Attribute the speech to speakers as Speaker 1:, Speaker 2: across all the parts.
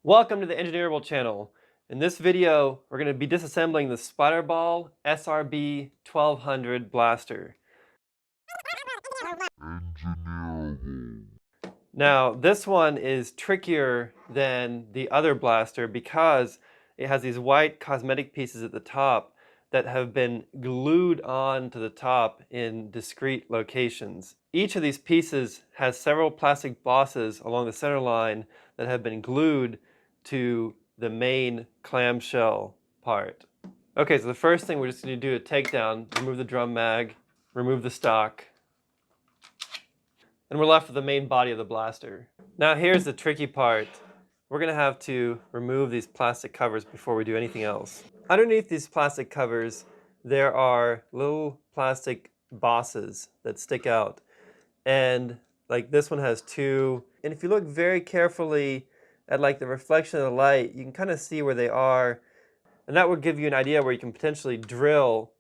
Speaker 1: Welcome to the Engineerable channel. In this video, we're going to be disassembling the Splatter Ball SRB1200 blaster. Now, this one is trickier than the other blaster because it has these white cosmetic pieces at the top that have been glued on to the top in discrete locations. Each of these pieces has several plastic bosses along the center line that have been glued to the main clamshell part. Okay, so the first thing we're just going to do a takedown, remove the drum mag, remove the stock, and we're left with the main body of the blaster. Now here's the tricky part. We're going to have to remove these plastic covers before we do anything else. Underneath these plastic covers, there are little plastic bosses that stick out. And like this one has two. And if you look very carefully at like the reflection of the light, you can kind of see where they are. And that would give you an idea where you can potentially drill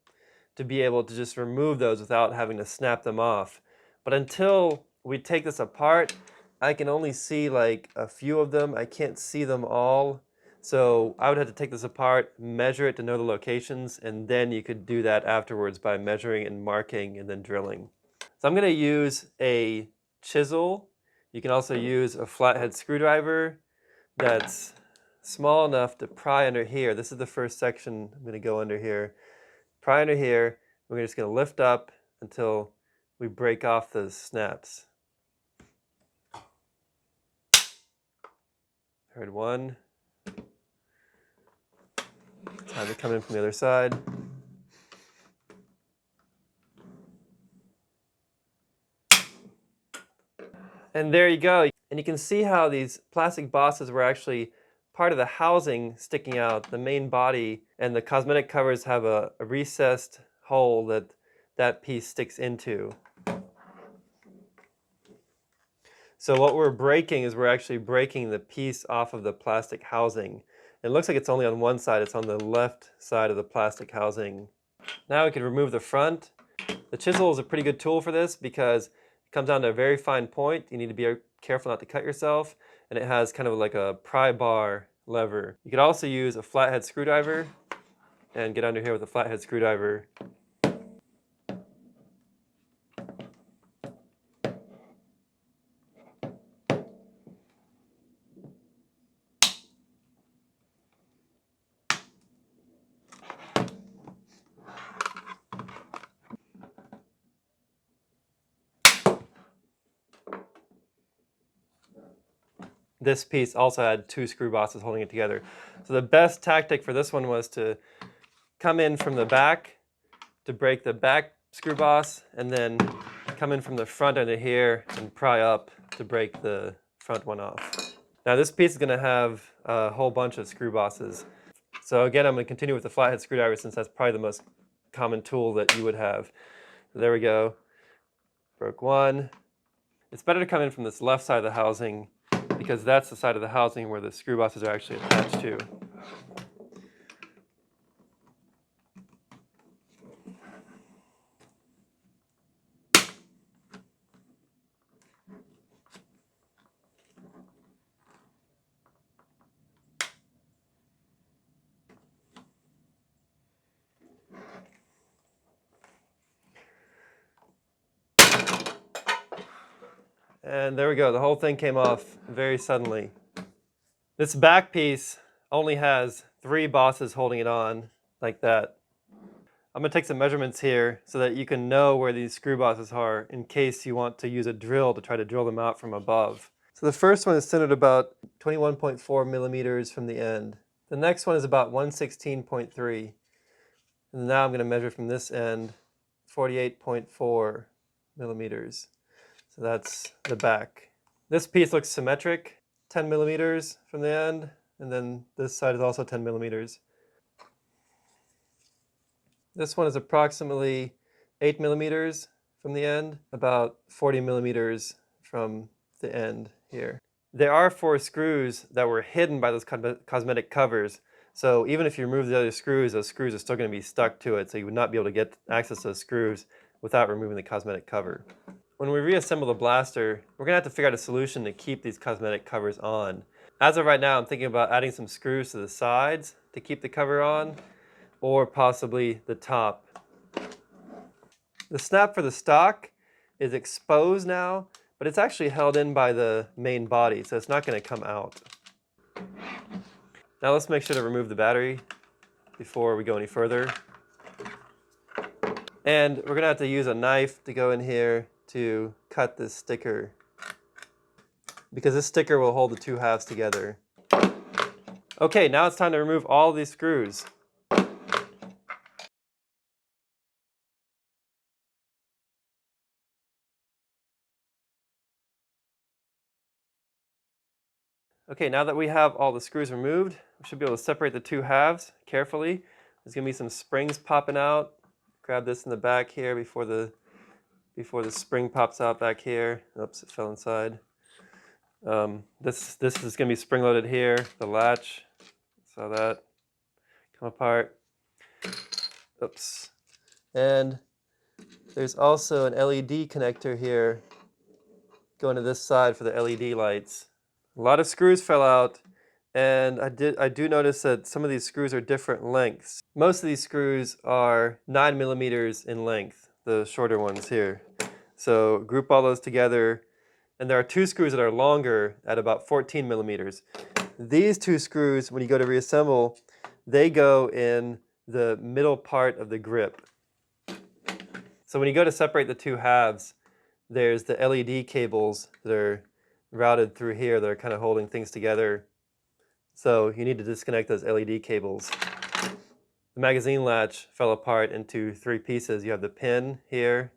Speaker 1: to be able to just remove those without having to snap them off. But until we take this apart, I can only see like a few of them. I can't see them all. So I would have to take this apart, measure it to know the locations, and then you could do that afterwards by measuring and marking and then drilling. So I'm going to use a chisel. You can also use a flathead screwdriver that's small enough to pry under here. This is the first section I'm going to go under here. Pry under here. We're just going to lift up until we break off those snaps. Heard one. Time to come in from the other side. And there you go. And you can see how these plastic bosses were actually part of the housing sticking out, the main body, and the cosmetic covers have a recessed hole that that piece sticks into. So what we're breaking is we're actually breaking the piece off of the plastic housing. It looks like it's only on one side. It's on the left side of the plastic housing. Now we can remove the front. The chisel is a pretty good tool for this because it comes down to a very fine point. You need to be careful not to cut yourself. And it has kind of like a pry bar lever. You could also use a flathead screwdriver and get under here with a flathead screwdriver. This piece also had two screw bosses holding it together. So the best tactic for this one was to come in from the back to break the back screw boss, and then come in from the front under here and pry up to break the front one off. Now this piece is going to have a whole bunch of screw bosses. So again, I'm going to continue with the flathead screwdriver since that's probably the most common tool that you would have. So there we go. Broke one. It's better to come in from this left side of the housing because that's the side of the housing where the screw bosses are actually attached to. And there we go, the whole thing came off very suddenly. This back piece only has three bosses holding it on, like that. I'm going to take some measurements here so that you can know where these screw bosses are in case you want to use a drill to try to drill them out from above. So the first one is centered about 21.4 millimeters from the end. The next one is about 116.3. And now I'm going to measure from this end 48.4 millimeters. So that's the back. This piece looks symmetric, 10 millimeters from the end, and then this side is also 10 millimeters. This one is approximately 8 millimeters from the end, about 40 millimeters from the end here. There are 4 screws that were hidden by those cosmetic covers, so even if you remove the other screws, those screws are still going to be stuck to it, so you would not be able to get access to those screws without removing the cosmetic cover. When we reassemble the blaster, we're going to have to figure out a solution to keep these cosmetic covers on. As of right now, I'm thinking about adding some screws to the sides to keep the cover on, or possibly the top. The snap for the stock is exposed now, but it's actually held in by the main body, so it's not going to come out. Now let's make sure to remove the battery before we go any further. And we're going to have to use a knife to go in here to cut this sticker, because this sticker will hold the two halves together. Okay, now it's time to remove all these screws. Okay, now that we have all the screws removed, we should be able to separate the two halves carefully. There's going to be some springs popping out. Grab this in the back here before the spring pops out back here. Oops, it fell inside. This is going to be spring loaded here. The latch, saw that come apart. Oops. And there's also an LED connector here going to this side for the LED lights. A lot of screws fell out, and I do notice that some of these screws are different lengths. Most of these screws are 9 millimeters in length, the shorter ones here. So group all those together, and there are two screws that are longer at about 14 millimeters. These two screws, when you go to reassemble, they go in the middle part of the grip. So when you go to separate the two halves, there's the LED cables that are routed through here that are kind of holding things together. So you need to disconnect those LED cables. The magazine latch fell apart into 3 pieces. You have the pin here.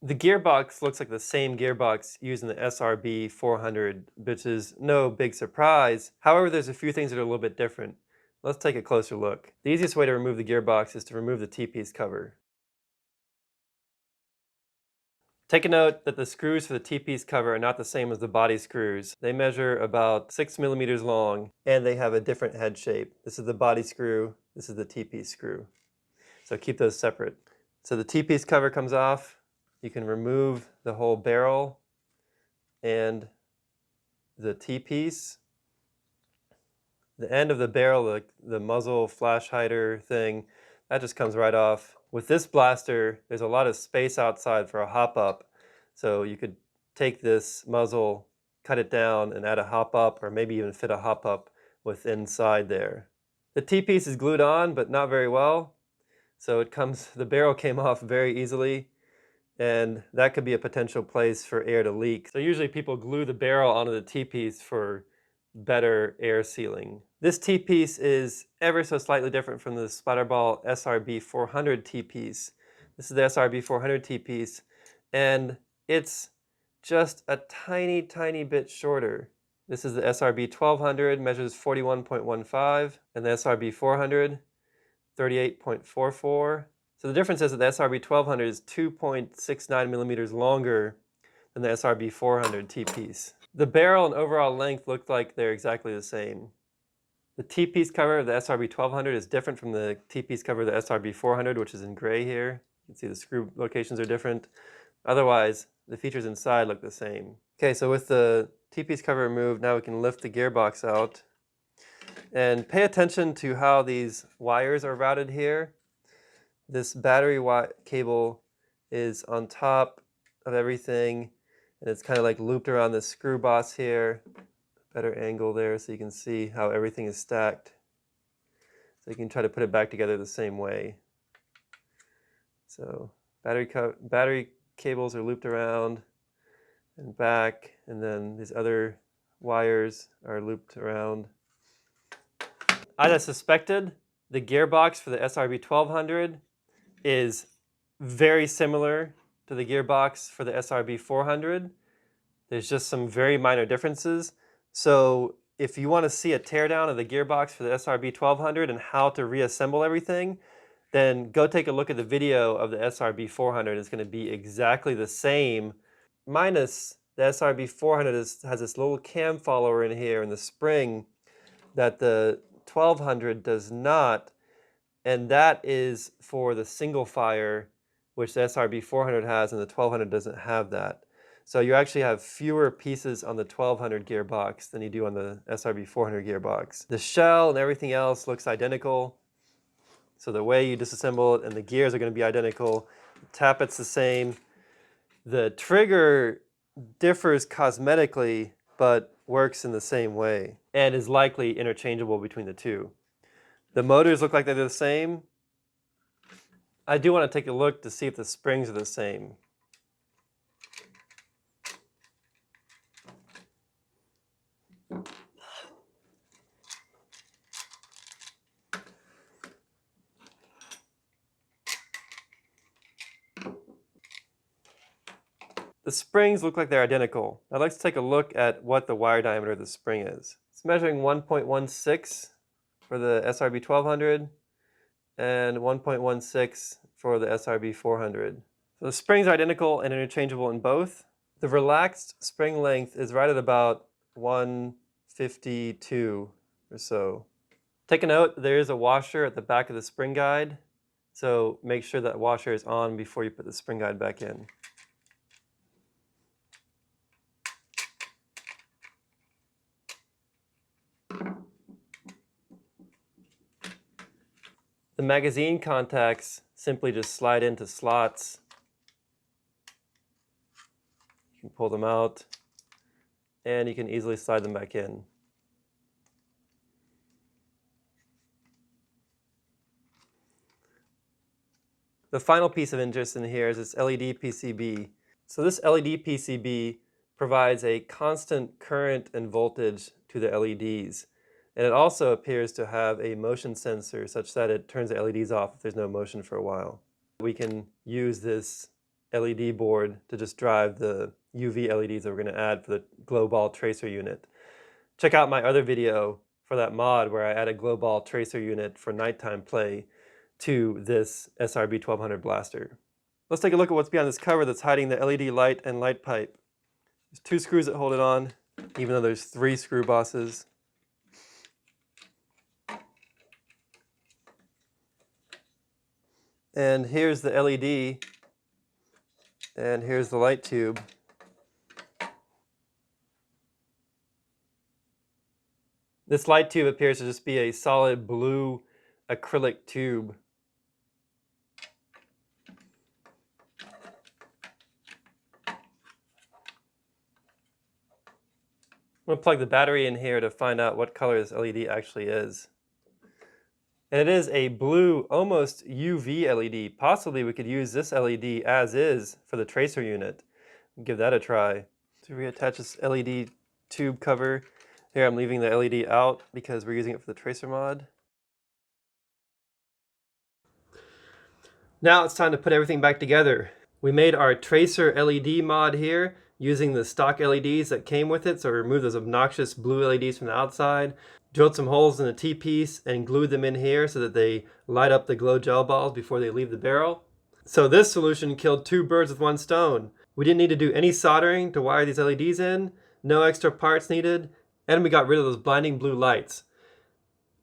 Speaker 1: The gearbox looks like the same gearbox used in the SRB1200, which is no big surprise. However, there's a few things that are a little bit different. Let's take a closer look. The easiest way to remove the gearbox is to remove the T-piece cover. Take a note that the screws for the T-piece cover are not the same as the body screws. They measure about 6 millimeters long, and they have a different head shape. This is the body screw, this is the T-piece screw. So keep those separate. So the T-piece cover comes off. You can remove the whole barrel and the T-piece. The end of the barrel, the muzzle flash hider thing, that just comes right off. With this blaster, there's a lot of space outside for a hop-up, so you could take this muzzle, cut it down, and add a hop-up, or maybe even fit a hop-up with inside there. The T-piece is glued on, but not very well, so the barrel came off very easily, and that could be a potential place for air to leak. So usually people glue the barrel onto the T-piece for better air sealing. This T-piece is ever so slightly different from the Splat-R-Ball SRB1200 T-piece. This is the SRB1200 T-piece, and it's just a tiny, tiny bit shorter. This is the SRB1200, measures 41.15, and the SRB400, 38.44. So the difference is that the SRB1200 is 2.69 millimeters longer than the SRB400 T-piece. The barrel and overall length look like they're exactly the same. The T-piece cover of the SRB1200 is different from the T-piece cover of the SRB400, which is in gray here. You can see the screw locations are different. Otherwise, the features inside look the same. Okay, so with the T-piece cover removed, now we can lift the gearbox out. And pay attention to how these wires are routed here. This battery cable is on top of everything, and it's kind of like looped around the screw boss here. Better angle there so you can see how everything is stacked. So you can try to put it back together the same way. So battery cables are looped around and back, and then these other wires are looped around. As I suspected, the gearbox for the SRB1200 is very similar to the gearbox for the SRB400. There's just some very minor differences. So if you want to see a teardown of the gearbox for the SRB1200 and how to reassemble everything, then go take a look at the video of the SRB400. It's going to be exactly the same, minus the SRB400 has this little cam follower in here in the spring that the 1200 does not, and that is for the single fire, which the SRB400 has, and the 1200 doesn't have that. So you actually have fewer pieces on the 1200 gearbox than you do on the SRB400 gearbox. The shell and everything else looks identical. So the way you disassemble it and the gears are going to be identical. The tappet's the same. The trigger differs cosmetically, but works in the same way and is likely interchangeable between the two. The motors look like they're the same. I do want to take a look to see if the springs are the same. The springs look like they're identical. I'd like to take a look at what the wire diameter of the spring is. It's measuring 1.16 for the SRB1200 and 1.16 for the SRB400. So the springs are identical and interchangeable in both. The relaxed spring length is right at about 152 or so. Take a note, there is a washer at the back of the spring guide, so make sure that washer is on before you put the spring guide back in. The magazine contacts simply just slide into slots. You can pull them out and you can easily slide them back in. The final piece of interest in here is this LED PCB. So this LED PCB provides a constant current and voltage to the LEDs. And it also appears to have a motion sensor such that it turns the LEDs off if there's no motion for a while. We can use this LED board to just drive the UV LEDs that we're going to add for the glow ball tracer unit. Check out my other video for that mod where I add a glow ball tracer unit for nighttime play to this SRB1200 blaster. Let's take a look at what's behind this cover that's hiding the LED light and light pipe. There's 2 screws that hold it on, even though there's 3 screw bosses. And here's the LED, and here's the light tube. This light tube appears to just be a solid blue acrylic tube. I'm going to plug the battery in here to find out what color this LED actually is. And it is a blue, almost UV LED. Possibly we could use this LED as is for the tracer unit. Give that a try. To reattach this LED tube cover, here I'm leaving the LED out because we're using it for the tracer mod. Now it's time to put everything back together. We made our tracer LED mod here using the stock LEDs that came with it, so we removed those obnoxious blue LEDs from the outside. Drilled some holes in the T-piece and glued them in here so that they light up the glow gel balls before they leave the barrel. So this solution killed 2 birds with 1 stone. We didn't need to do any soldering to wire these LEDs in, no extra parts needed, and we got rid of those blinding blue lights.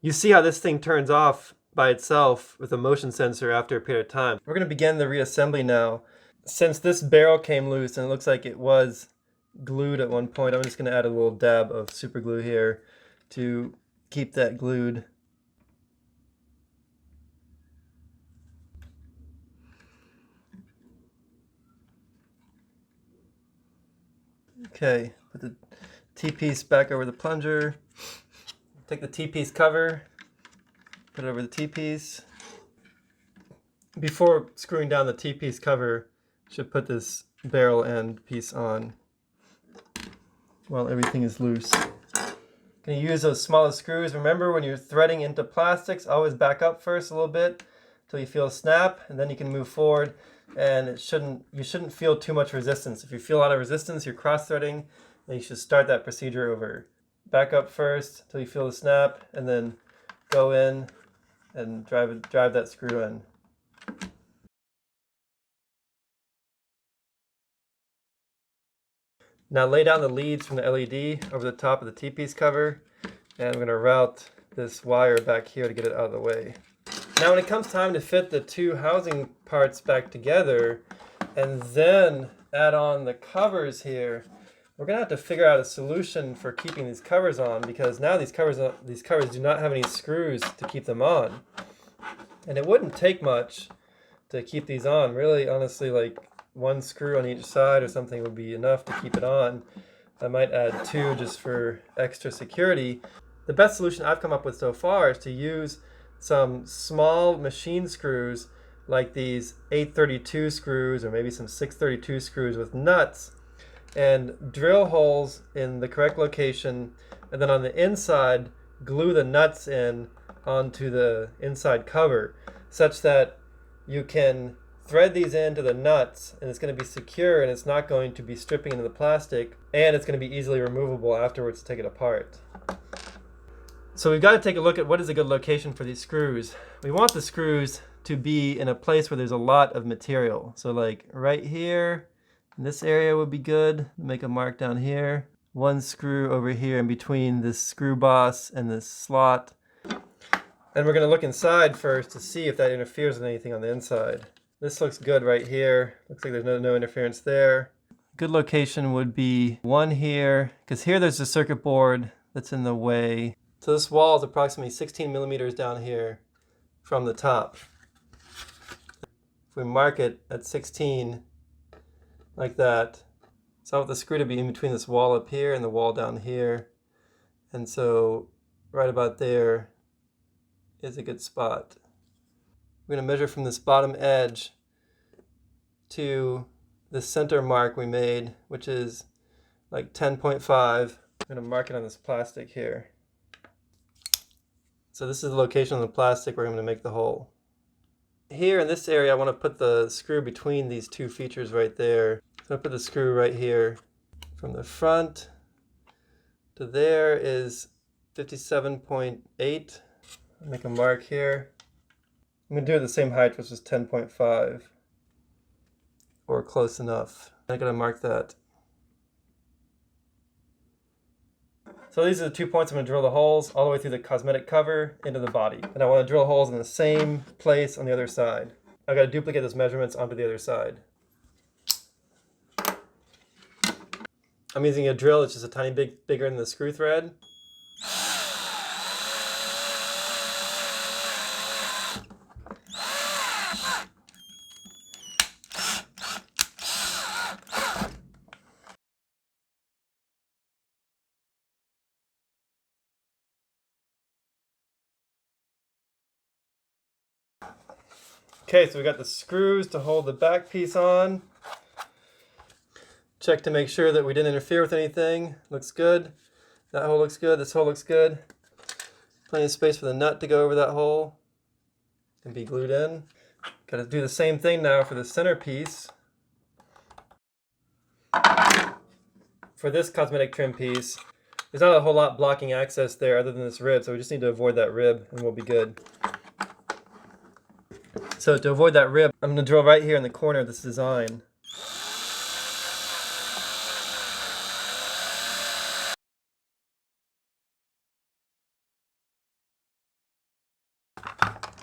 Speaker 1: You see how this thing turns off by itself with a motion sensor after a period of time. We're going to begin the reassembly now. Since this barrel came loose and it looks like it was glued at one point, I'm just going to add a little dab of super glue here to keep that glued. Okay, put the T-piece back over the plunger. Take the T-piece cover, put it over the T-piece. Before screwing down the T-piece cover, should put this barrel end piece on while everything is loose. Going to use those smallest screws. Remember, when you're threading into plastics, always back up first a little bit until you feel a snap, and then you can move forward. And you shouldn't feel too much resistance. If you feel a lot of resistance, you're cross-threading, then you should start that procedure over. Back up first until you feel the snap, and then go in and drive that screw in. Now lay down the leads from the LED over the top of the T-piece cover, and I'm going to route this wire back here to get it out of the way. Now when it comes time to fit the 2 housing parts back together and then add on the covers here, we're going to have to figure out a solution for keeping these covers on, because now these covers do not have any screws to keep them on. And it wouldn't take much to keep these on. Really, honestly, like one screw on each side or something would be enough to keep it on. I might add two just for extra security. The best solution I've come up with so far is to use some small machine screws like these 832 screws or maybe some 632 screws with nuts, and drill holes in the correct location, and then on the inside glue the nuts in onto the inside cover such that you can thread these into the nuts and it's going to be secure and it's not going to be stripping into the plastic, and it's going to be easily removable afterwards to take it apart. So we've got to take a look at what is a good location for these screws. We want the screws to be in a place where there's a lot of material. So like right here, in this area would be good. Make a mark down here. One screw over here in between this screw boss and this slot. And we're going to look inside first to see if that interferes with anything on the inside. This looks good right here. Looks like there's no interference there. Good location would be one here, because here there's a circuit board that's in the way. So this wall is approximately 16 millimeters down here from the top. If we mark it at 16 like that, so I want the screw to be in between this wall up here and the wall down here. And so right about there is a good spot. We're going to measure from this bottom edge to the center mark we made, which is like 10.5. I'm going to mark it on this plastic here. So this is the location of the plastic where I'm going to make the hole. Here in this area, I want to put the screw between these two features right there. So I'll put the screw right here. From the front to there is 57.8. Make a mark here. I'm going to do it the same height, which is 10.5. Or close enough. I'm going to mark that. So these are the 2 points I'm going to drill the holes all the way through the cosmetic cover into the body. And I want to drill holes in the same place on the other side. I've got to duplicate those measurements onto the other side. I'm using a drill that's just a tiny bit bigger than the screw thread. Okay, so we got the screws to hold the back piece on. Check to make sure that we didn't interfere with anything. Looks good. That hole looks good. This hole looks good. Plenty of space for the nut to go over that hole and be glued in. Got to do the same thing now for the center piece. For this cosmetic trim piece, there's not a whole lot blocking access there other than this rib, so we just need to avoid that rib and we'll be good. So to avoid that rib, I'm going to drill right here in the corner of this design.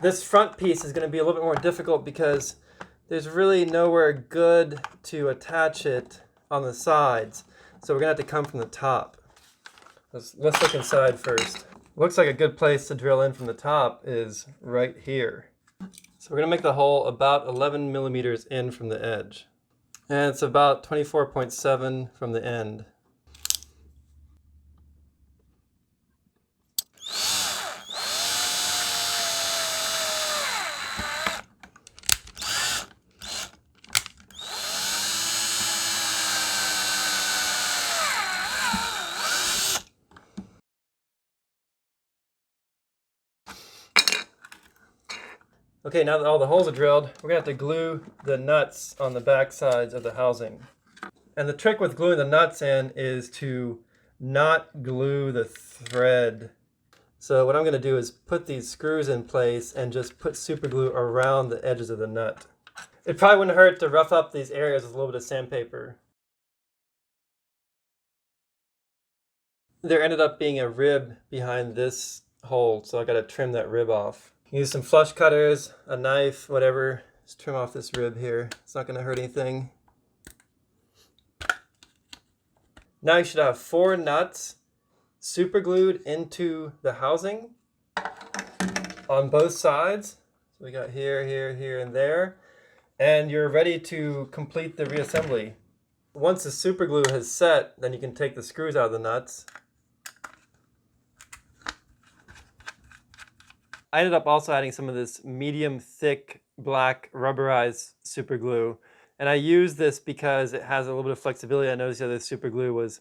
Speaker 1: This front piece is going to be a little bit more difficult because there's really nowhere good to attach it on the sides. So we're going to have to come from the top. Let's look inside first. Looks like a good place to drill in from the top is right here. So we're going to make the hole about 11 millimeters in from the edge. And it's about 24.7 from the end. Okay, now that all the holes are drilled, we're going to have to glue the nuts on the back sides of the housing. And the trick with gluing the nuts in is to not glue the thread. So what I'm going to do is put these screws in place and just put super glue around the edges of the nut. It probably wouldn't hurt to rough up these areas with a little bit of sandpaper. There ended up being a rib behind this hole, so I got to trim that rib off. Use some flush cutters, a knife, whatever. Just trim off this rib here. It's not going to hurt anything. Now you should have 4 nuts super glued into the housing on both sides. So we got here, here, here, and there. And you're ready to complete the reassembly. Once the super glue has set, then you can take the screws out of the nuts. I ended up also adding some of this medium thick black rubberized super glue. And I use this because it has a little bit of flexibility. I noticed the other super glue was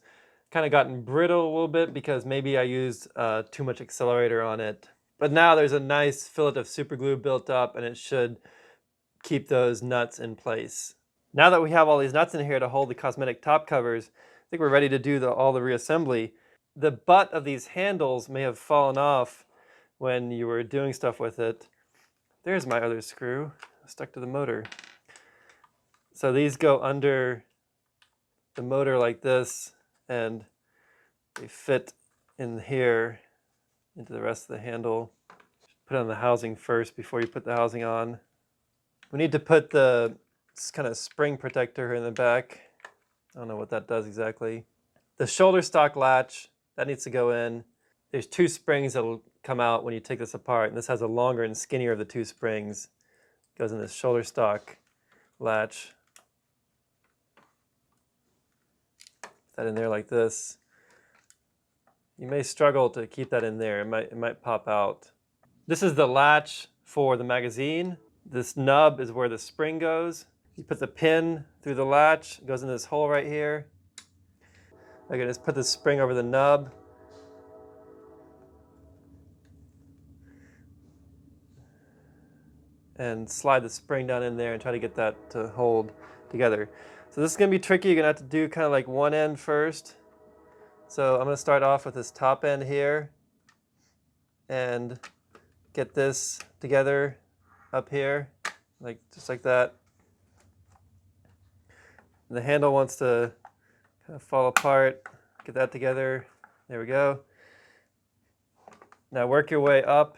Speaker 1: kind of gotten brittle a little bit because maybe I used too much accelerator on it. But now there's a nice fillet of super glue built up, and it should keep those nuts in place. Now that we have all these nuts in here to hold the cosmetic top covers, I think we're ready to do all the reassembly. The butt of these handles may have fallen off when you were doing stuff with it. There's my other screw stuck to the motor. So these go under the motor like this, and they fit in here into the rest of the handle. Put on the housing first before you put the housing on. We need to put the kind of spring protector in the back. I don't know what that does exactly. The shoulder stock latch, that needs to go in. There's 2 springs that will come out when you take this apart, and this has a longer and skinnier of the 2 springs. It goes in this shoulder stock latch. Put that in there like this. You may struggle to keep that in there. It might pop out. This is the latch for the magazine. This nub is where the spring goes. You put the pin through the latch, it goes in this hole right here. I can just put the spring over the nub. And slide the spring down in there and try to get that to hold together. So this is going to be tricky. You're going to have to do kind of like one end first. So I'm going to start off with this top end here and get this together up here, just like that. And the handle wants to kind of fall apart. Get that together. There we go. Now work your way up.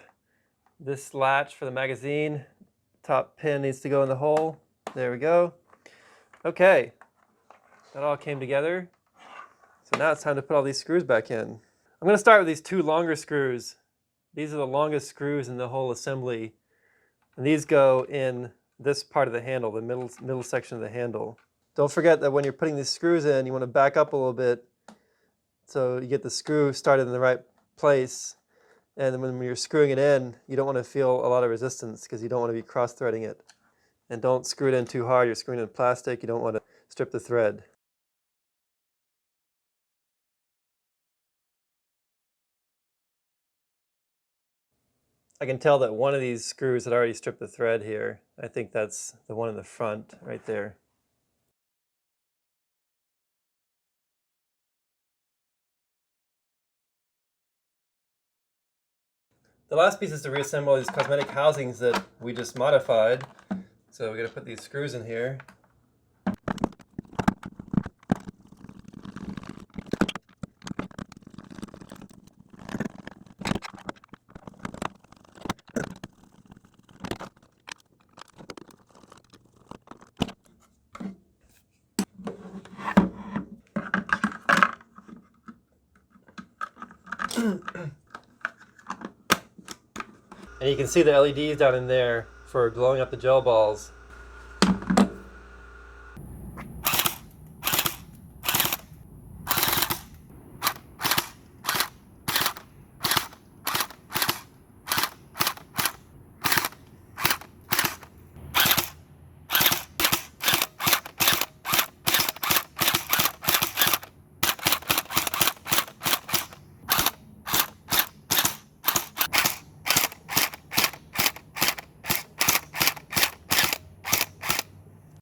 Speaker 1: This latch for the magazine, top pin needs to go in the hole. There we go. Okay, that all came together. So now it's time to put all these screws back in. I'm going to start with these 2 longer screws. These are the longest screws in the whole assembly. And these go in this part of the handle, the middle section of the handle. Don't forget that when you're putting these screws in, you want to back up a little bit so you get the screw started in the right place. And then when you're screwing it in, you don't want to feel a lot of resistance because you don't want to be cross-threading it. And don't screw it in too hard. You're screwing in plastic. You don't want to strip the thread. I can tell that one of these screws had already stripped the thread here. I think that's the one in the front right there. The last piece is to reassemble these cosmetic housings that we just modified. So we're going to put these screws in here. And you can see the LEDs down in there for glowing up the gel balls.